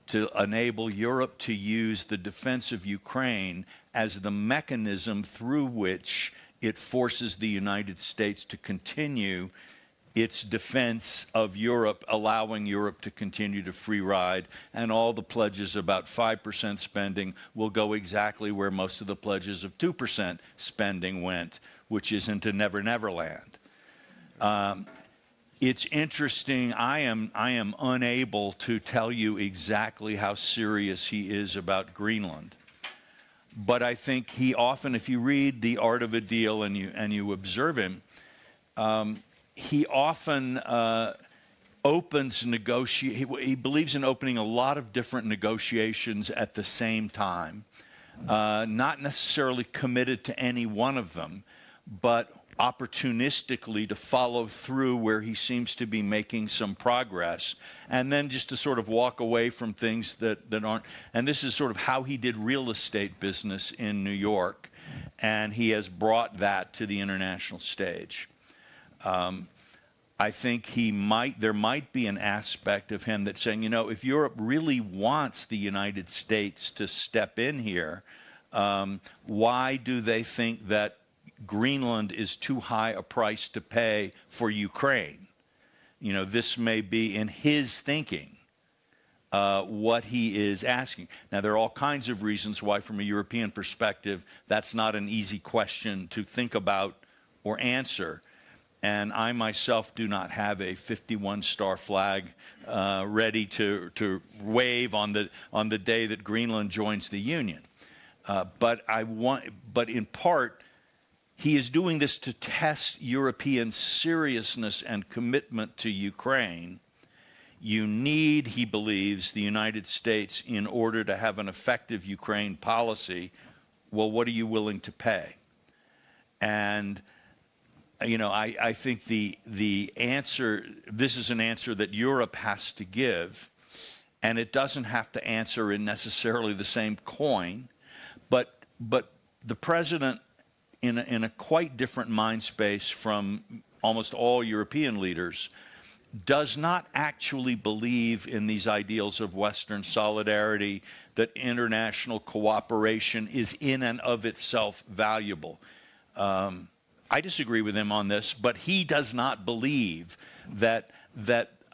to enable Europe to use the defense of Ukraine as the mechanism through which it forces the United States to continue its defense of Europe, allowing Europe to continue to free ride, and all the pledges about 5% spending will go exactly where most of the pledges of 2% spending went, which is into Never Never Land. It's interesting. I am unable to tell you exactly how serious he is about Greenland. But I think he often, if you read The Art of a Deal and you observe him, he often opens he believes in opening a lot of different negotiations at the same time, not necessarily committed to any one of them, but opportunistically to follow through where he seems to be making some progress, and then just to sort of walk away from things that aren't. And this is sort of how he did real estate business in New York, and he has brought that to the international stage. I think there might be an aspect of him that's saying, if Europe really wants the United States to step in here, why do they think that Greenland is too high a price to pay for Ukraine? This may be in his thinking what he is asking. Now, there are all kinds of reasons why, from a European perspective, that's not an easy question to think about or answer. And I myself do not have a 51-star flag ready to wave on the day that Greenland joins the Union. But in part, he is doing this to test European seriousness and commitment to Ukraine. You need, he believes, the United States in order to have an effective Ukraine policy. Well, what are you willing to pay? And I think the answer, this is an answer that Europe has to give, and it doesn't have to answer in necessarily the same coin, but the president, in a quite different mind space from almost all European leaders, does not actually believe in these ideals of Western solidarity, that international cooperation is in and of itself valuable. I disagree with him on this, but he does not believe that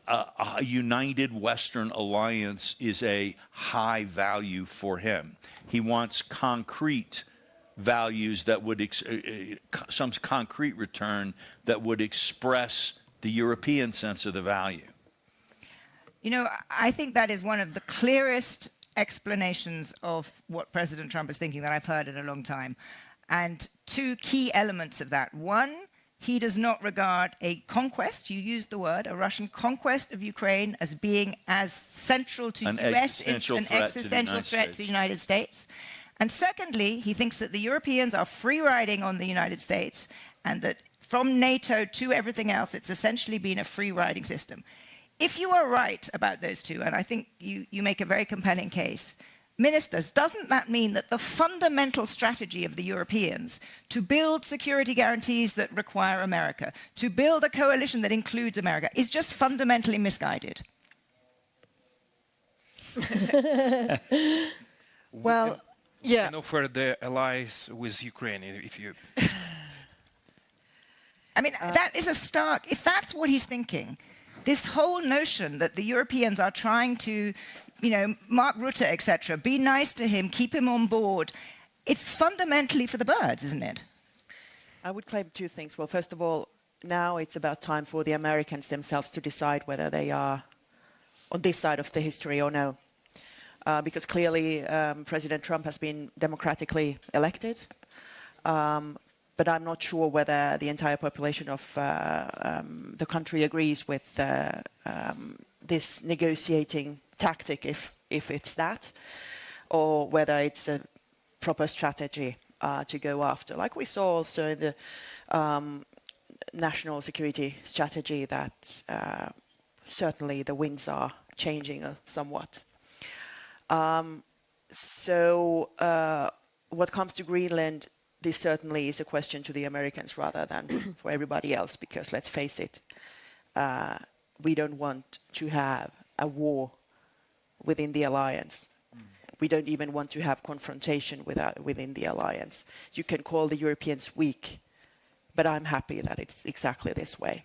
a united Western alliance is a high value for him. He wants concrete values that would, some concrete return that would express the European sense of the value. I think that is one of the clearest explanations of what President Trump is thinking that I've heard in a long time. And two key elements of that. One, he does not regard a conquest, you used the word, a Russian conquest of Ukraine as being as central to an existential threat to the United States. And secondly, he thinks that the Europeans are free riding on the United States, and that from NATO to everything else, it's essentially been a free riding system. If you are right about those two, and I think you make a very compelling case, ministers, doesn't that mean that the fundamental strategy of the Europeans to build security guarantees that require America, to build a coalition that includes America, is just fundamentally misguided? Well, yeah. And offer the allies with Ukraine, if you... I mean, that is a stark... If that's what he's thinking, this whole notion that the Europeans are trying to, Mark Rutte, etc., be nice to him, keep him on board, it's fundamentally for the birds, isn't it? I would claim two things. Well, first of all, now it's about time for the Americans themselves to decide whether they are on this side of the history or no. Because clearly President Trump has been democratically elected, but I'm not sure whether the entire population of the country agrees with this negotiating tactic, if it's that, or whether it's a proper strategy to go after. Like we saw also in the national security strategy that certainly the winds are changing somewhat. So what comes to Greenland, this certainly is a question to the Americans rather than for everybody else, because let's face it, we don't want to have a war within the alliance. We don't even want to have confrontation within the alliance. You can call the Europeans weak, but I'm happy that it's exactly this way.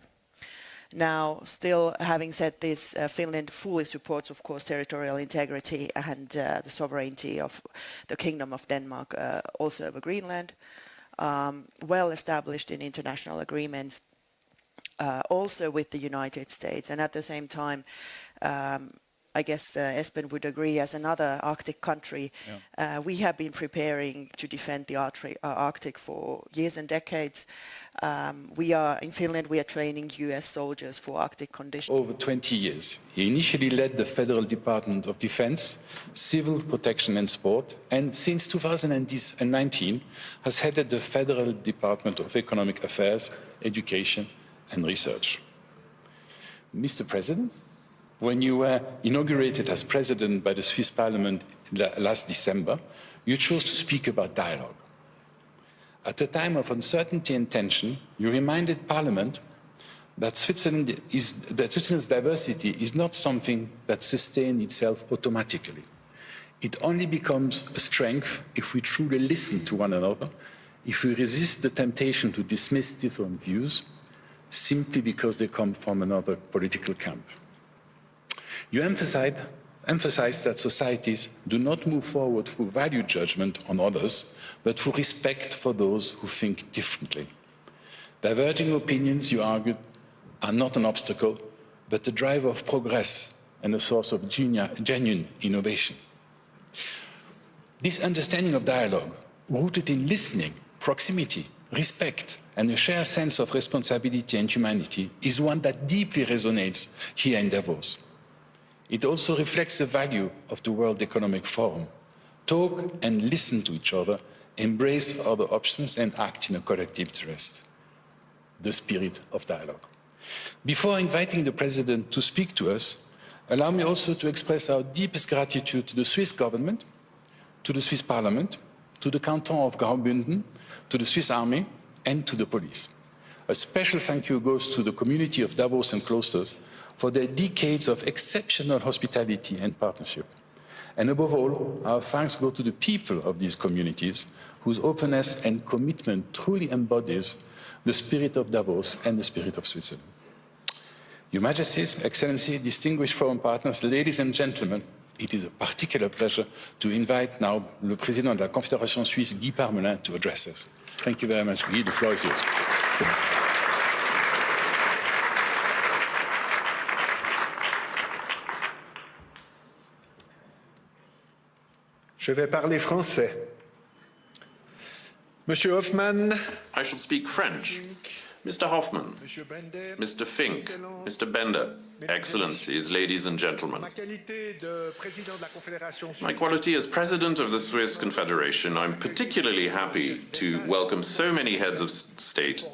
Now, still having said this, Finland fully supports, of course, territorial integrity and the sovereignty of the Kingdom of Denmark, also over Greenland, well established in international agreements, also with the United States. And at the same time, I guess Espen would agree, as another Arctic country, we have been preparing to defend the Arctic for years and decades. In Finland, we are training US soldiers for Arctic conditions. Over 20 years. He initially led the Federal Department of Defense, Civil Protection and Sport, and since 2019 has headed the Federal Department of Economic Affairs, Education and Research. Mr. President, when you were inaugurated as president by the Swiss Parliament last December, you chose to speak about dialogue. At a time of uncertainty and tension, you reminded Parliament that Switzerland's diversity is not something that sustains itself automatically. It only becomes a strength if we truly listen to one another, if we resist the temptation to dismiss different views simply because they come from another political camp. You emphasized that societies do not move forward through value judgment on others, but through respect for those who think differently. Diverging opinions, you argued, are not an obstacle, but a driver of progress and a source of genuine innovation. This understanding of dialogue, rooted in listening, proximity, respect, and a shared sense of responsibility and humanity, is one that deeply resonates here in Davos. It also reflects the value of the World Economic Forum. Talk and listen to each other, embrace other options and act in a collective interest. The spirit of dialogue. Before inviting the President to speak to us, allow me also to express our deepest gratitude to the Swiss government, to the Swiss Parliament, to the Canton of Graubünden, to the Swiss Army and to the police. A special thank you goes to the community of Davos and Cloisters for their decades of exceptional hospitality and partnership. And above all, our thanks go to the people of these communities whose openness and commitment truly embodies the spirit of Davos and the spirit of Switzerland. Your Majesties, Excellency, distinguished forum partners, ladies and gentlemen, it is a particular pleasure to invite now le Président de la Confédération Suisse, Guy Parmelin, to address us. Thank you very much, Guy. The floor is yours. Je vais parler français. Monsieur Hoffman. I shall speak French. Mr. Hoffman, Mr. Fink, Mr. Bender, Excellencies, ladies and gentlemen. My quality as President of the Swiss Confederation, I'm particularly happy to welcome so many heads of state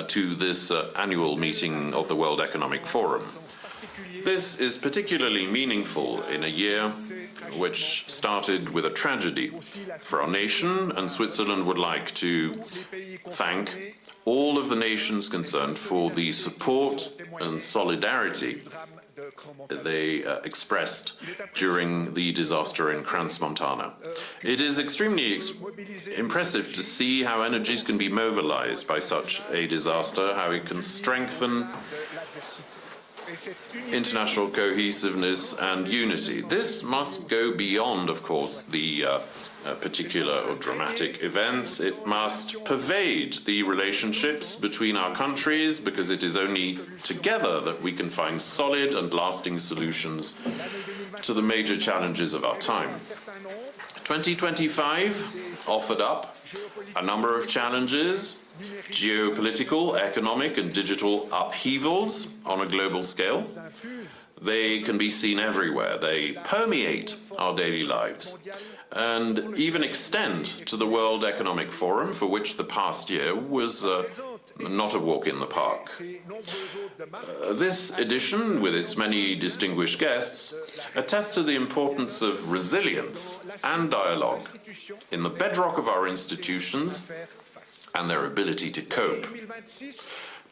to this annual meeting of the World Economic Forum. This is particularly meaningful in a year which started with a tragedy for our nation, and Switzerland would like to thank all of the nations concerned for the support and solidarity they expressed during the disaster in Crans-Montana. It is extremely impressive to see how energies can be mobilized by such a disaster, how it can strengthen international cohesiveness and unity. This must go beyond, of course, the particular or dramatic events. It must pervade the relationships between our countries, because it is only together that we can find solid and lasting solutions to the major challenges of our time. 2025 offered up a number of challenges: geopolitical, economic and digital upheavals on a global scale. They can be seen everywhere. They permeate our daily lives and even extend to the World Economic Forum, for which the past year was not a walk in the park. This edition, with its many distinguished guests, attests to the importance of resilience and dialogue in the bedrock of our institutions and their ability to cope.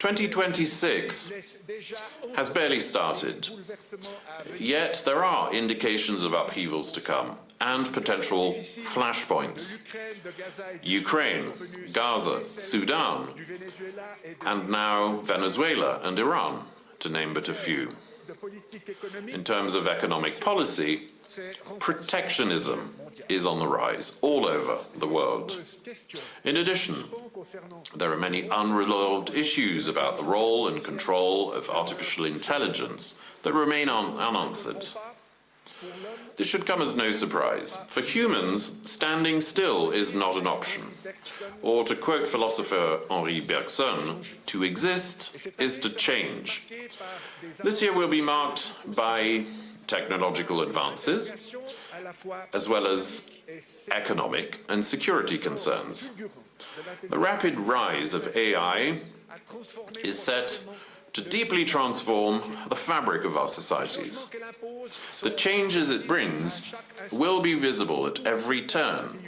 2026 has barely started, yet there are indications of upheavals to come and potential flashpoints. Ukraine, Gaza, Sudan, and now Venezuela and Iran, to name but a few. In terms of economic policy, protectionism is on the rise all over the world. In addition, there are many unresolved issues about the role and control of artificial intelligence that remain unanswered. This should come as no surprise. For humans, standing still is not an option. Or to quote philosopher Henri Bergson, to exist is to change. This year will be marked by technological advances, as well as economic and security concerns. The rapid rise of AI is set to deeply transform the fabric of our societies. The changes it brings will be visible at every turn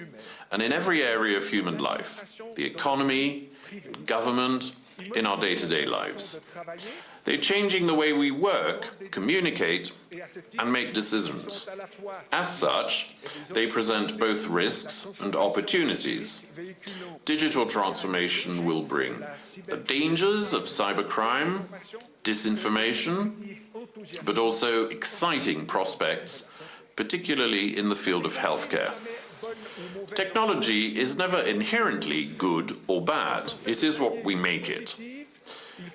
and in every area of human life, the economy, government, in our day-to-day lives. They're changing the way we work, communicate, and make decisions. As such, they present both risks and opportunities. Digital transformation will bring the dangers of cybercrime, disinformation, but also exciting prospects, particularly in the field of healthcare. Technology is never inherently good or bad. It is what we make it.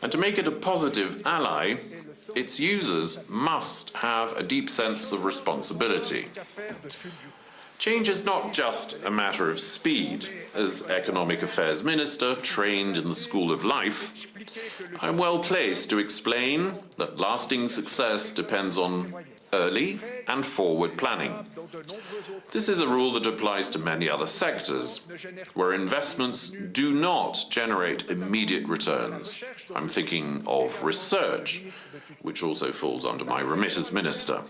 And to make it a positive ally, its users must have a deep sense of responsibility. Change is not just a matter of speed. As Economic Affairs Minister trained in the School of Life, I'm well placed to explain that lasting success depends on early and forward planning. This is a rule that applies to many other sectors, where investments do not generate immediate returns. I'm thinking of research, which also falls under my remit as minister.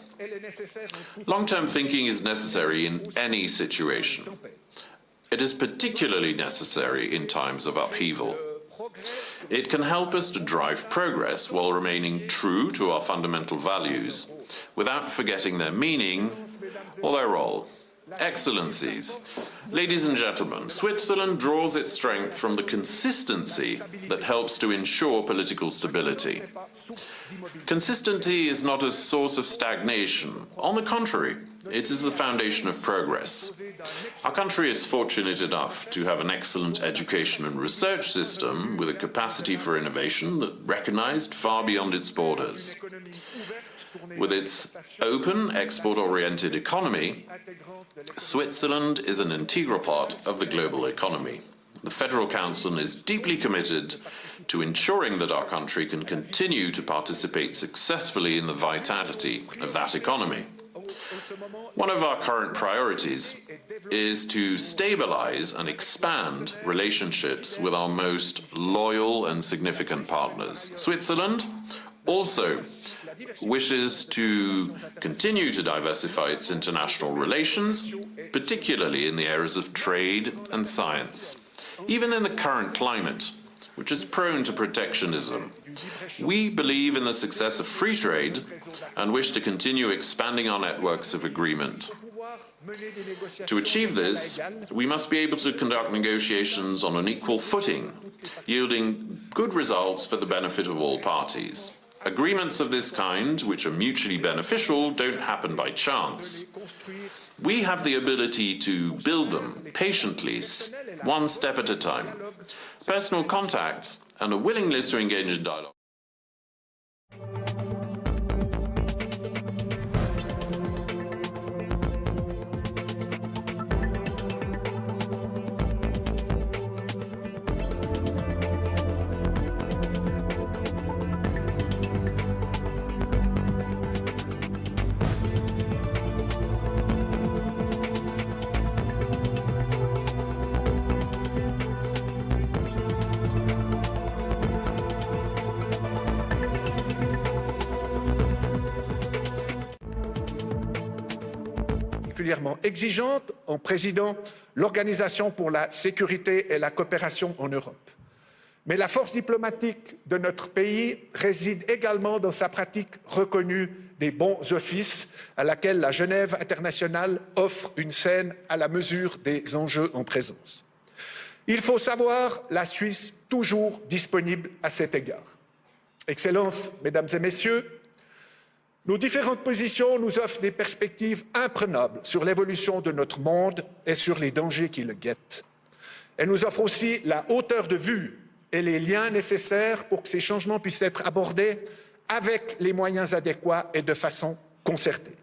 Long-term thinking is necessary in any situation. It is particularly necessary in times of upheaval. It can help us to drive progress while remaining true to our fundamental values, without forgetting their meaning or their role. Excellencies, ladies and gentlemen, Switzerland draws its strength from the consistency that helps to ensure political stability. Consistency is not a source of stagnation. On the contrary, it is the foundation of progress. Our country is fortunate enough to have an excellent education and research system with a capacity for innovation that recognized far beyond its borders. With its open, export-oriented economy, Switzerland is an integral part of the global economy. The Federal Council is deeply committed to ensuring that our country can continue to participate successfully in the vitality of that economy. One of our current priorities is to stabilize and expand relationships with our most loyal and significant partners. Switzerland also wishes to continue to diversify its international relations, particularly in the areas of trade and science. Even in the current climate, which is prone to protectionism, we believe in the success of free trade and wish to continue expanding our networks of agreement. To achieve this, we must be able to conduct negotiations on an equal footing, yielding good results for the benefit of all parties. Agreements of this kind, which are mutually beneficial, don't happen by chance. We have the ability to build them patiently, one step at a time. Personal contacts and a willingness to engage in dialogue. Particulièrement exigeante en présidant l'Organisation pour la sécurité et la coopération en Europe. Mais la force diplomatique de notre pays réside également dans sa pratique reconnue des bons offices, à laquelle la Genève internationale offre une scène à la mesure des enjeux en présence. Il faut savoir la Suisse toujours disponible à cet égard. Excellences, Mesdames et Messieurs, nos différentes positions nous offrent des perspectives imprenables sur l'évolution de notre monde et sur les dangers qui le guettent. Elles nous offrent aussi la hauteur de vue et les liens nécessaires pour que ces changements puissent être abordés avec les moyens adéquats et de façon concertée.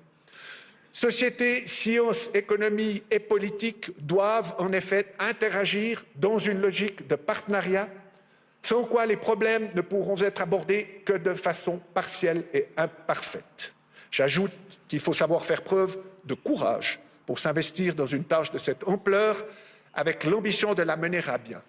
Société, sciences, économie et politique doivent en effet interagir dans une logique de partenariat, sans quoi les problèmes ne pourront être abordés que de façon partielle et imparfaite. J'ajoute qu'il faut savoir faire preuve de courage pour s'investir dans une tâche de cette ampleur avec l'ambition de la mener à bien.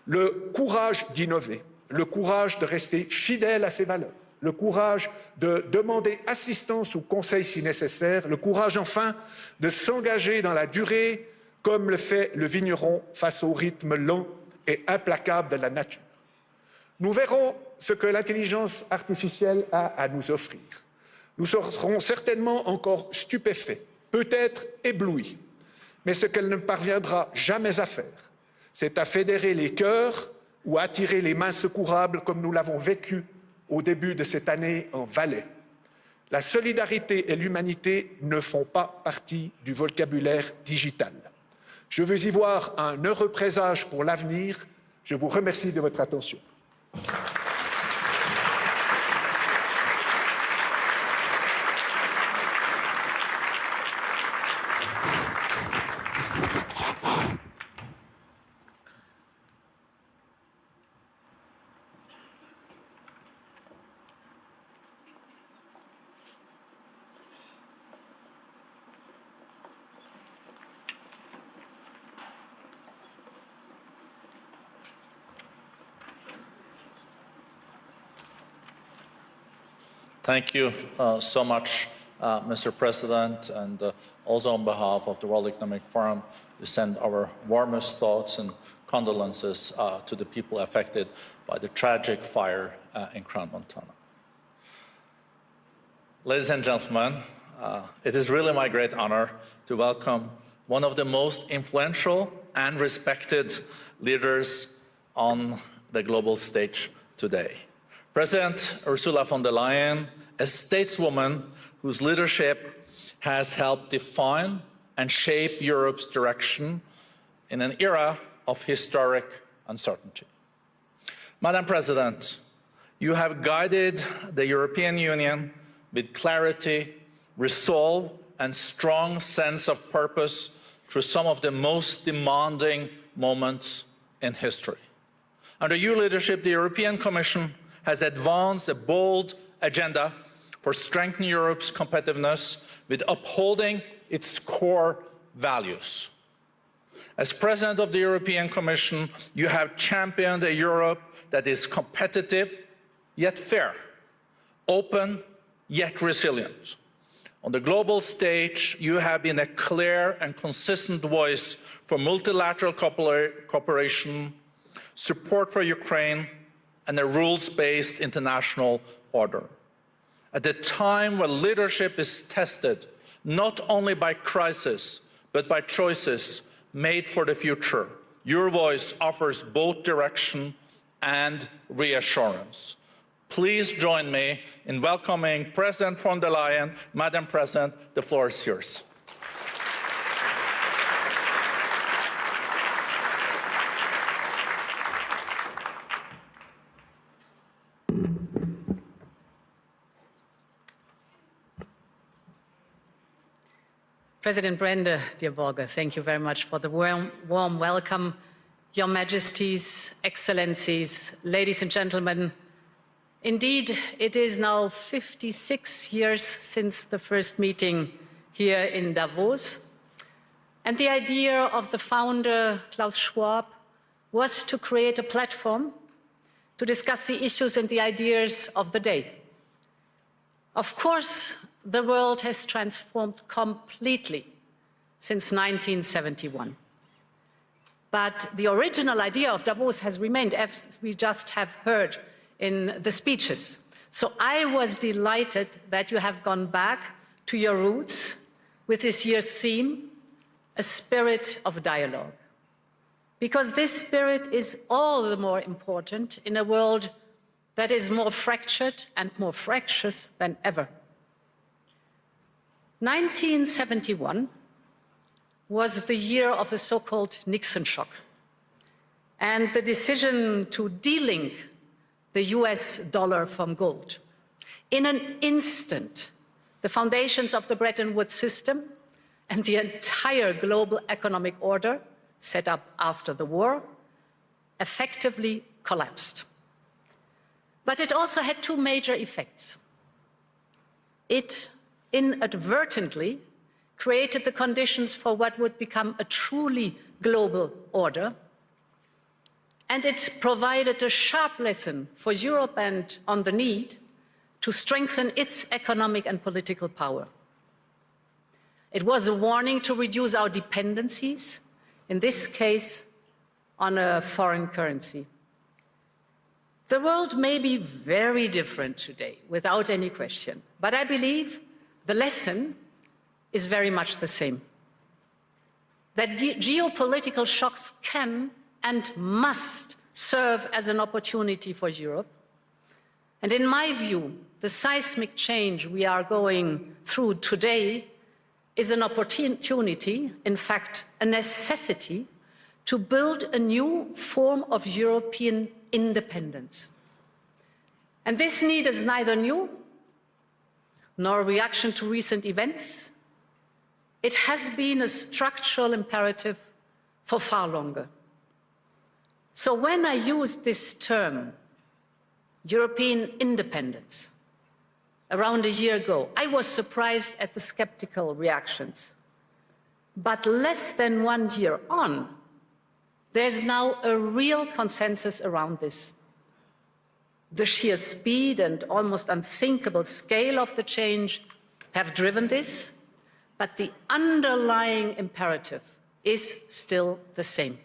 Le courage d'innover, le courage de rester fidèle à ses valeurs, le courage de demander assistance ou conseil si nécessaire, le courage enfin de s'engager dans la durée comme le fait le vigneron face au rythme lent et implacable de la nature. Nous verrons ce que l'intelligence artificielle a à nous offrir. Nous serons certainement encore stupéfaits, peut-être éblouis, mais ce qu'elle ne parviendra jamais à faire, c'est à fédérer les cœurs ou à attirer les mains secourables comme nous l'avons vécu au début de cette année en Valais. La solidarité et l'humanité ne font pas partie du vocabulaire digital. Je veux y voir un heureux présage pour l'avenir. Je vous remercie de votre attention. Thank you so much, Mr. President, and also on behalf of the World Economic Forum, we send our warmest thoughts and condolences to the people affected by the tragic fire in Crown, Montana. Ladies and gentlemen, it is really my great honor to welcome one of the most influential and respected leaders on the global stage today. President Ursula von der Leyen, a stateswoman whose leadership has helped define and shape Europe's direction in an era of historic uncertainty. Madam President, you have guided the European Union with clarity, resolve, and strong sense of purpose through some of the most demanding moments in history. Under your leadership, the European Commission has advanced a bold agenda for strengthening Europe's competitiveness with upholding its core values. As President of the European Commission, you have championed a Europe that is competitive yet fair, open yet resilient. On the global stage, you have been a clear and consistent voice for multilateral cooperation, support for Ukraine, and a rules-based international order. At a time when leadership is tested not only by crisis, but by choices made for the future, your voice offers both direction and reassurance. Please join me in welcoming President von der Leyen. Madam President, the floor is yours. President Brende, dear Borge, thank you very much for the warm welcome. Your Majesties, Excellencies, ladies and gentlemen, indeed, it is now 56 years since the first meeting here in Davos. And the idea of the founder, Klaus Schwab, was to create a platform to discuss the issues and the ideas of the day. Of course, the world has transformed completely since 1971. But the original idea of Davos has remained, as we just have heard in the speeches. So I was delighted that you have gone back to your roots with this year's theme, a spirit of dialogue. Because this spirit is all the more important in a world that is more fractured and more fractious than ever. 1971 was the year of the so-called Nixon shock and the decision to delink the US dollar from gold. In an instant, the foundations of the Bretton Woods system and the entire global economic order set up after the war effectively collapsed. But it also had two major effects. It inadvertently created the conditions for what would become a truly global order, and it provided a sharp lesson for Europe and on the need to strengthen its economic and political power. It was a warning to reduce our dependencies, in this case, on a foreign currency. The world may be very different today, without any question, but I believe the lesson is very much the same. That geopolitical shocks can and must serve as an opportunity for Europe. And in my view, the seismic change we are going through today is an opportunity, in fact, a necessity, to build a new form of European independence. And this need is neither new nor a reaction to recent events. It has been a structural imperative for far longer. So when I used this term, European independence, around a year ago, I was surprised at the skeptical reactions. But less than 1 year on, there's now a real consensus around this. The sheer speed and almost unthinkable scale of the change have driven this, but the underlying imperative is still the same.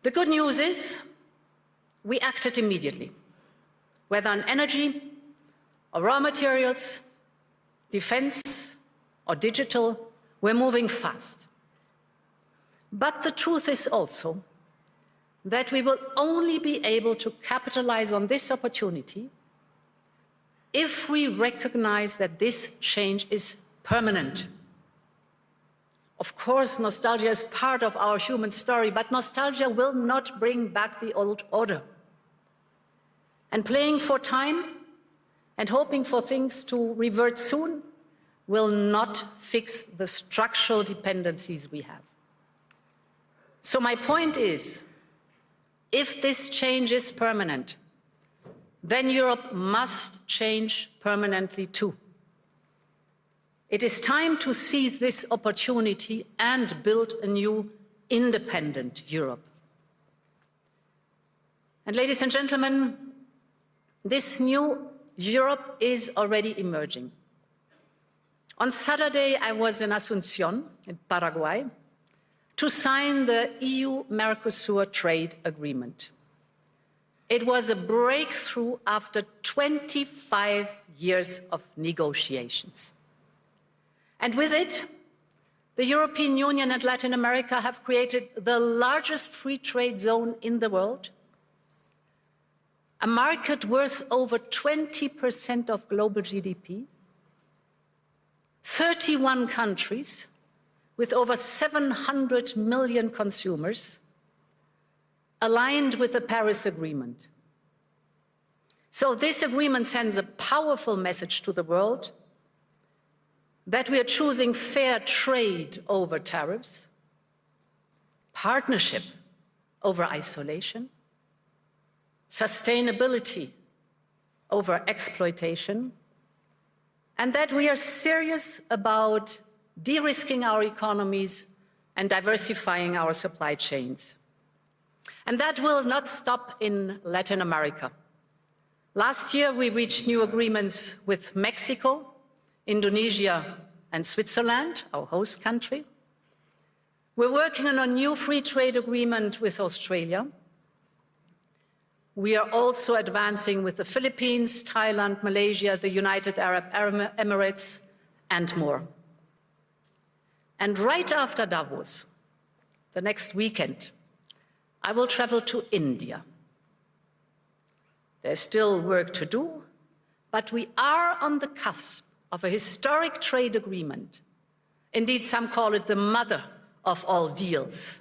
The good news is we acted immediately, whether on energy or raw materials, defense or digital, we're moving fast. But the truth is also that we will only be able to capitalize on this opportunity if we recognize that this change is permanent. Of course, nostalgia is part of our human story, but nostalgia will not bring back the old order. And playing for time and hoping for things to revert soon will not fix the structural dependencies we have. So my point is, if this change is permanent, then Europe must change permanently too. It is time to seize this opportunity and build a new independent Europe. And ladies and gentlemen, this new Europe is already emerging. On Saturday, I was in Asunción, in Paraguay, to sign the EU-Mercosur trade agreement. It was a breakthrough after 25 years of negotiations. And with it, the European Union and Latin America have created the largest free trade zone in the world, a market worth over 20% of global GDP, 31 countries with over 700 million consumers, aligned with the Paris Agreement. So this agreement sends a powerful message to the world that we are choosing fair trade over tariffs, partnership over isolation, sustainability over exploitation, and that we are serious about de-risking our economies and diversifying our supply chains. And that will not stop in Latin America. Last year, we reached new agreements with Mexico, Indonesia, and Switzerland, our host country. We're working on a new free trade agreement with Australia. We are also advancing with the Philippines, Thailand, Malaysia, the United Arab Emirates, and more. And right after Davos, the next weekend, I will travel to India. There's still work to do, but we are on the cusp of a historic trade agreement. Indeed, some call it the mother of all deals.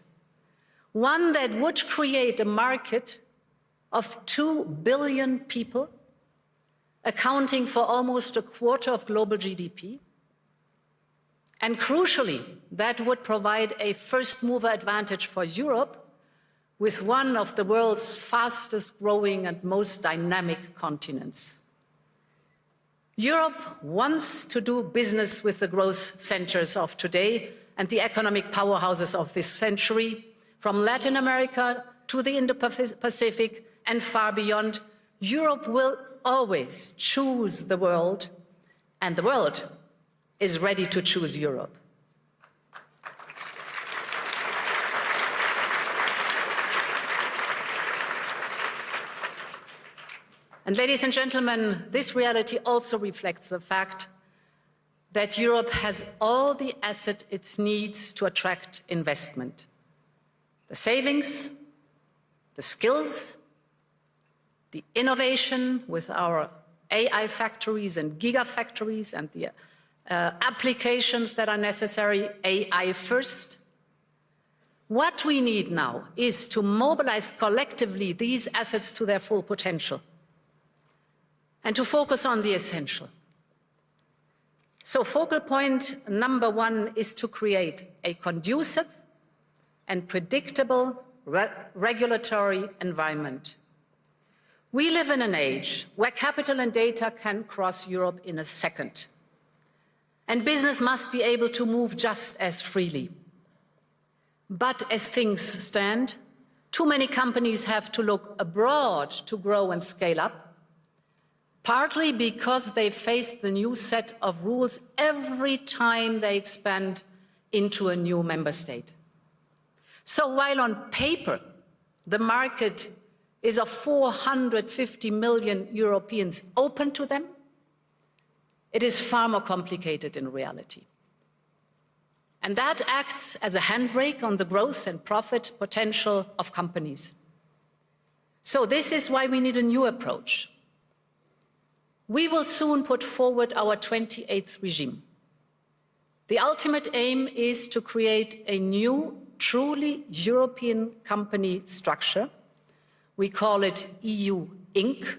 One that would create a market of 2 billion people, accounting for almost a quarter of global GDP. And crucially, that would provide a first-mover advantage for Europe with one of the world's fastest-growing and most dynamic continents. Europe wants to do business with the growth centers of today and the economic powerhouses of this century, from Latin America to the Indo-Pacific and far beyond. Europe will always choose the world, and the world is ready to choose Europe. And ladies and gentlemen, this reality also reflects the fact that Europe has all the assets it needs to attract investment. The savings, the skills, the innovation with our AI factories and gigafactories and the applications that are necessary, AI first. What we need now is to mobilize collectively these assets to their full potential and to focus on the essential. So focal point number one is to create a conducive and predictable regulatory environment. We live in an age where capital and data can cross Europe in a second. And business must be able to move just as freely. But as things stand, too many companies have to look abroad to grow and scale up, partly because they face the new set of rules every time they expand into a new member state. So while on paper, the market is of 450 million Europeans open to them, it is far more complicated in reality. And that acts as a handbrake on the growth and profit potential of companies. So this is why we need a new approach. We will soon put forward our 28th regime. The ultimate aim is to create a new, truly European company structure. We call it EU Inc.,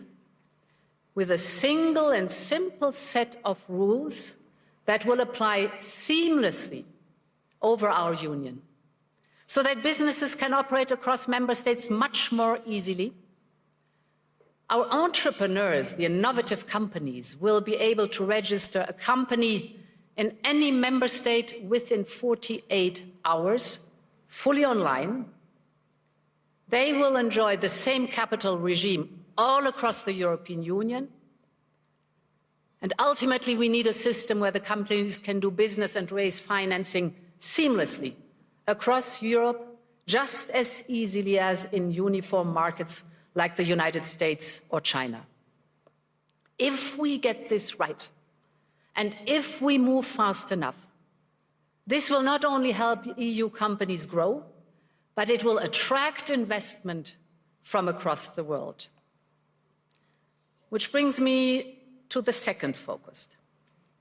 with a single and simple set of rules that will apply seamlessly over our union, so that businesses can operate across member states much more easily. Our entrepreneurs, the innovative companies, will be able to register a company in any member state within 48 hours, fully online. They will enjoy the same capital regime all across the European Union. And ultimately, we need a system where the companies can do business and raise financing seamlessly across Europe, just as easily as in uniform markets like the United States or China. If we get this right, and if we move fast enough, this will not only help EU companies grow, but it will attract investment from across the world. Which brings me to the second focus,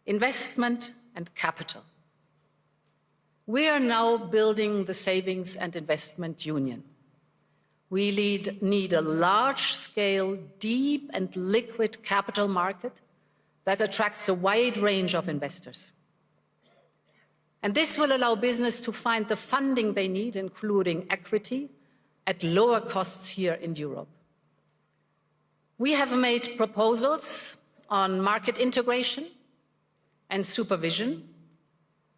investment and capital. We are now building the savings and investment union. We need a large-scale, deep and liquid capital market that attracts a wide range of investors. And this will allow business to find the funding they need, including equity, at lower costs here in Europe. We have made proposals on market integration and supervision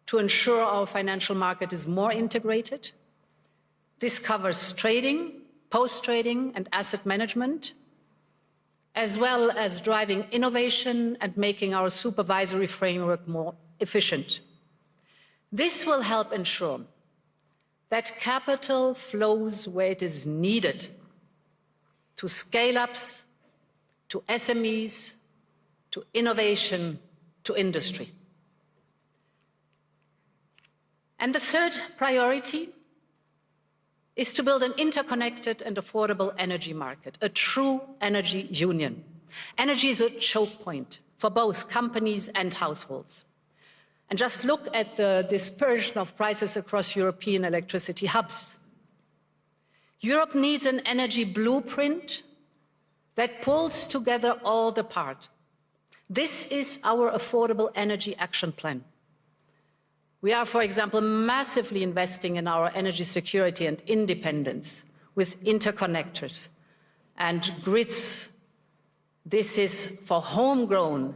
to ensure our financial market is more integrated. This covers trading, post-trading and asset management, as well as driving innovation and making our supervisory framework more efficient. This will help ensure that capital flows where it is needed to scale-ups, to SMEs, to innovation, to industry. And the third priority is to build an interconnected and affordable energy market, a true energy union. Energy is a choke point for both companies and households. And just look at the dispersion of prices across European electricity hubs. Europe needs an energy blueprint that pulls together all the parts. This is our Affordable Energy Action Plan. We are, for example, massively investing in our energy security and independence with interconnectors and grids. This is for homegrown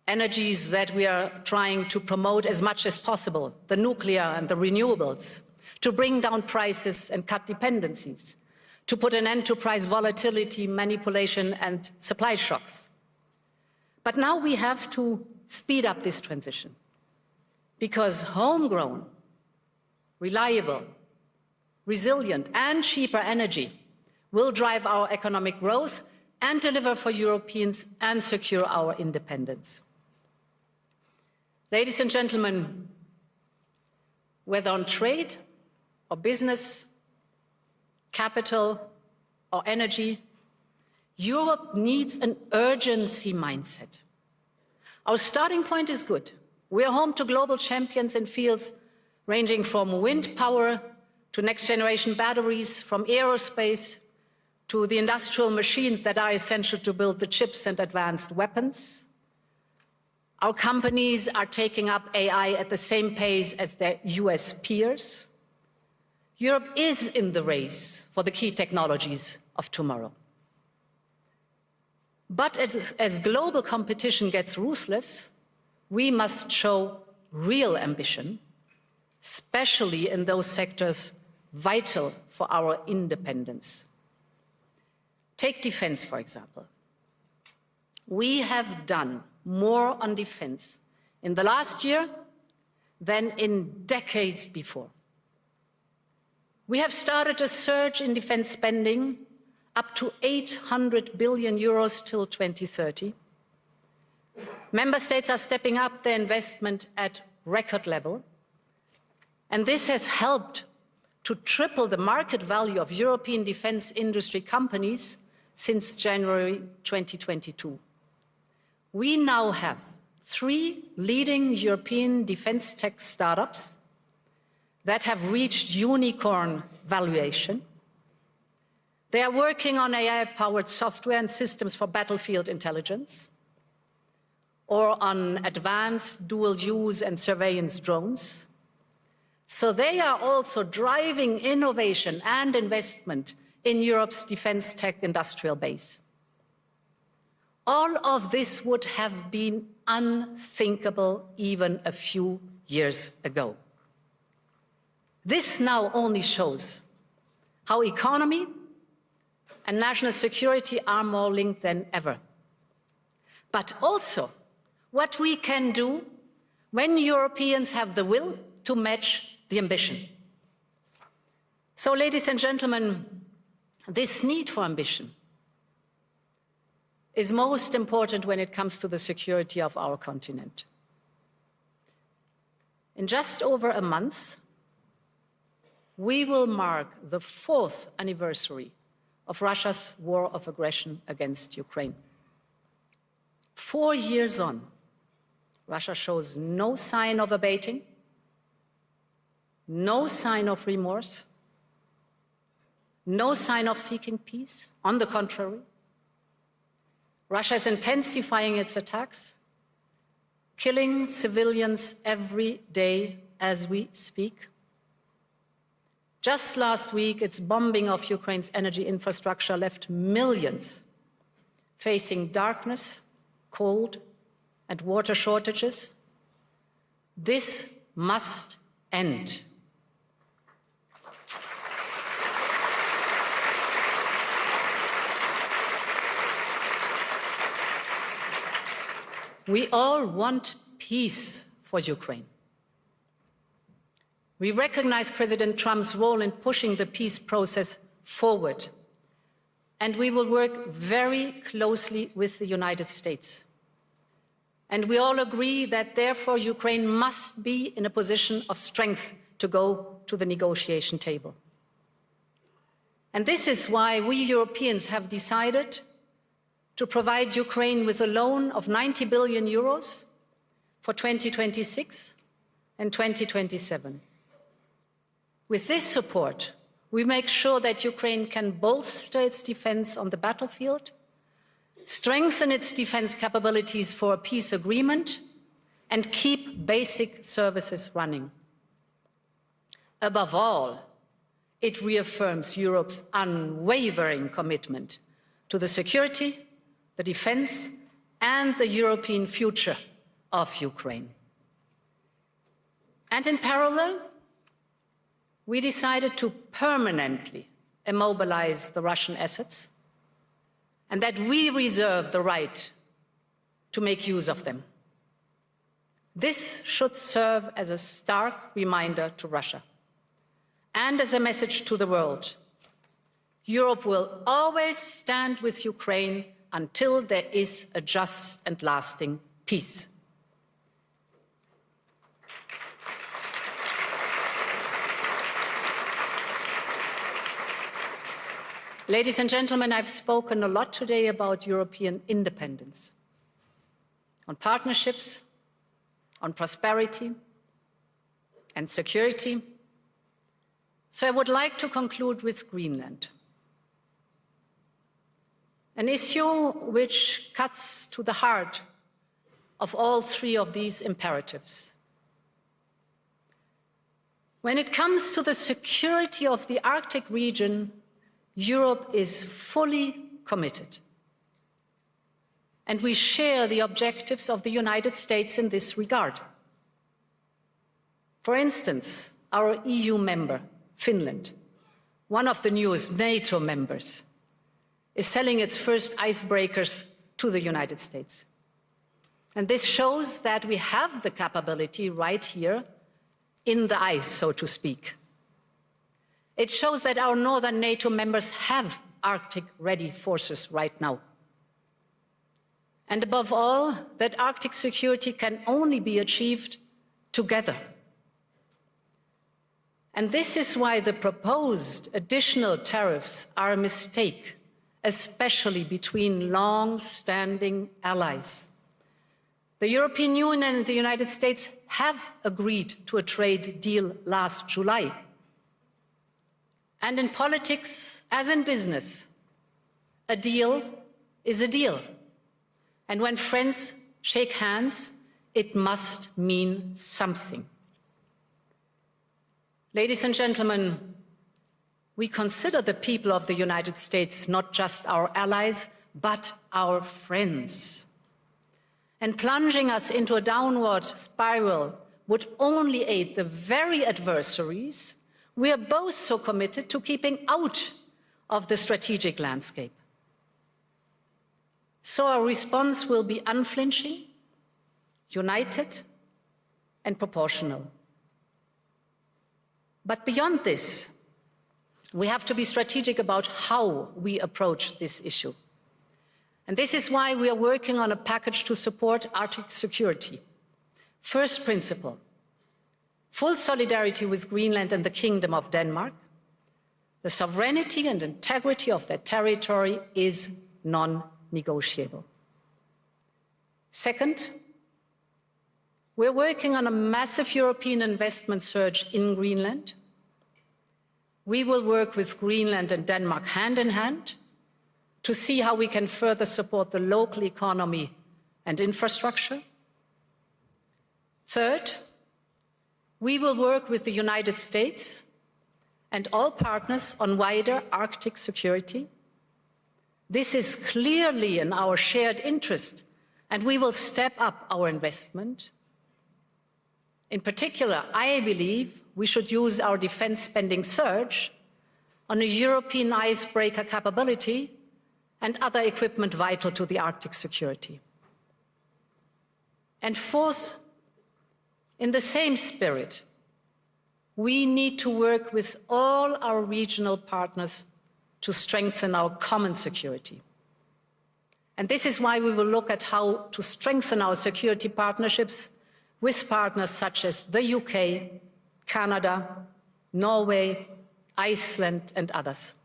energies that we are trying to promote as much as possible, the nuclear and the renewables, to bring down prices and cut dependencies, to put an end to price volatility, manipulation, and supply shocks. But now we have to speed up this transition, because homegrown, reliable, resilient, and cheaper energy will drive our economic growth and deliver for Europeans and secure our independence. Ladies and gentlemen, whether on trade or business, capital or energy, Europe needs an urgency mindset. Our starting point is good. We are home to global champions in fields ranging from wind power to next-generation batteries, from aerospace to the industrial machines that are essential to build the chips and advanced weapons. Our companies are taking up AI at the same pace as their US peers. Europe is in the race for the key technologies of tomorrow. But as global competition gets ruthless, we must show real ambition, especially in those sectors vital for our independence. Take defense, for example. We have done more on defense in the last year than in decades before. We have started a surge in defense spending up to 800 billion euros till 2030. Member states are stepping up their investment at record level, and this has helped to triple the market value of European defense industry companies since January 2022. We now have 3 leading European defense tech startups that have reached unicorn valuation. They are working on AI-powered software and systems for battlefield intelligence, or on advanced dual-use and surveillance drones. So they are also driving innovation and investment in Europe's defense tech industrial base. All of this would have been unthinkable even a few years ago. This now only shows how economy and national security are more linked than ever. But also what we can do when Europeans have the will to match the ambition. So, ladies and gentlemen, this need for ambition is most important when it comes to the security of our continent. In just over a month, we will mark the 4th anniversary of Russia's war of aggression against Ukraine. 4 years on, Russia shows no sign of abating, no sign of remorse, no sign of seeking peace. On the contrary, Russia is intensifying its attacks, killing civilians every day as we speak. Just last week, its bombing of Ukraine's energy infrastructure left millions facing darkness, cold, and water shortages. This must end. We all want peace for Ukraine. We recognize President Trump's role in pushing the peace process forward, and we will work very closely with the United States. And we all agree that, therefore, Ukraine must be in a position of strength to go to the negotiation table. And this is why we Europeans have decided to provide Ukraine with a loan of 90 billion euros for 2026 and 2027. With this support, we make sure that Ukraine can bolster its defense on the battlefield, strengthen its defense capabilities for a peace agreement, and keep basic services running. Above all, it reaffirms Europe's unwavering commitment to the security, the defense, and the European future of Ukraine. And in parallel, we decided to permanently immobilize the Russian assets, and that we reserve the right to make use of them. This should serve as a stark reminder to Russia and as a message to the world. Europe will always stand with Ukraine until there is a just and lasting peace. Ladies and gentlemen, I've spoken a lot today about European independence, on partnerships, on prosperity and security. So I would like to conclude with Greenland, an issue which cuts to the heart of all three of these imperatives. When it comes to the security of the Arctic region, Europe is fully committed. And we share the objectives of the United States in this regard. For instance, our EU member, Finland, one of the newest NATO members, is selling its first icebreakers to the United States. And this shows that we have the capability right here in the ice, so to speak. It shows that our northern NATO members have Arctic-ready forces right now. And above all, that Arctic security can only be achieved together. And this is why the proposed additional tariffs are a mistake, especially between long-standing allies. The European Union and the United States have agreed to a trade deal last July. And in politics, as in business, a deal is a deal. And when friends shake hands, it must mean something. Ladies and gentlemen, we consider the people of the United States not just our allies, but our friends. And plunging us into a downward spiral would only aid the very adversaries we are both so committed to keeping out of the strategic landscape. So our response will be unflinching, united, and proportional. But beyond this, we have to be strategic about how we approach this issue. And this is why we are working on a package to support Arctic security. First principle: full solidarity with Greenland and the Kingdom of Denmark. The sovereignty and integrity of their territory is non-negotiable. Second, we're working on a massive European investment surge in Greenland. We will work with Greenland and Denmark hand in hand to see how we can further support the local economy and infrastructure. Third, we will work with the United States and all partners on wider Arctic security. This is clearly in our shared interest, and we will step up our investment. In particular, I believe we should use our defense spending surge on a European icebreaker capability and other equipment vital to the Arctic security. And fourth, in the same spirit, we need to work with all our regional partners to strengthen our common security. And this is why we will look at how to strengthen our security partnerships with partners such as the UK, Canada, Norway, Iceland, and others.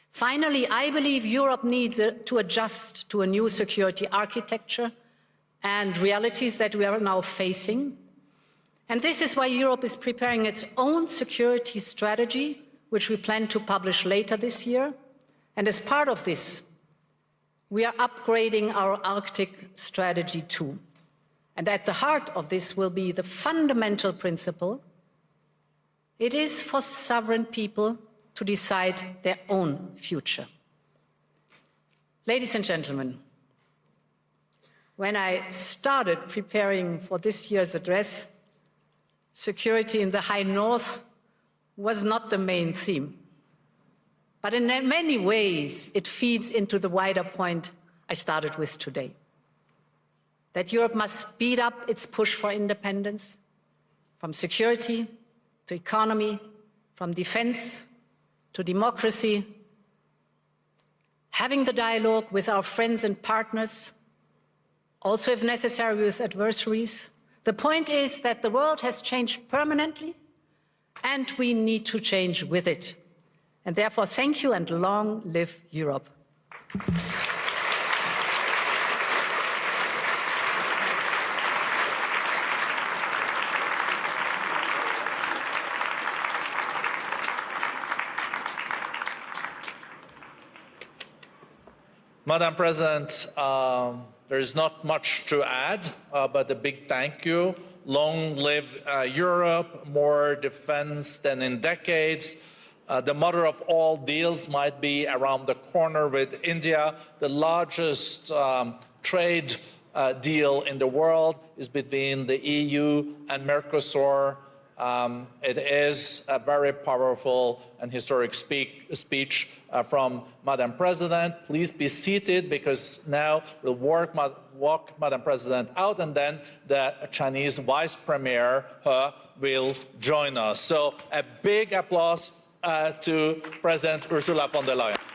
Finally, I believe Europe needs to adjust to a new security architecture and realities that we are now facing. And this is why Europe is preparing its own security strategy, which we plan to publish later this year. And as part of this, we are upgrading our Arctic strategy too. And at the heart of this will be the fundamental principle: it is for sovereign people to decide their own future. Ladies and gentlemen, when I started preparing for this year's address, security in the High North was not the main theme. But in many ways, it feeds into the wider point I started with today. That Europe must speed up its push for independence, from security to economy, from defense to democracy, having the dialogue with our friends and partners, also if necessary with adversaries. The point is that the world has changed permanently, and we need to change with it. And therefore, thank you and long live Europe. Madam President, there is not much to add, but a big thank you. Long live Europe, more defense than in decades. The mother of all deals might be around the corner with India. The largest trade deal in the world is between the EU and Mercosur. It is a very powerful and historic speech from Madam President. Please be seated, because now we'll walk Madam President out, and then the Chinese Vice Premier will join us. So a big applause to President Ursula von der Leyen.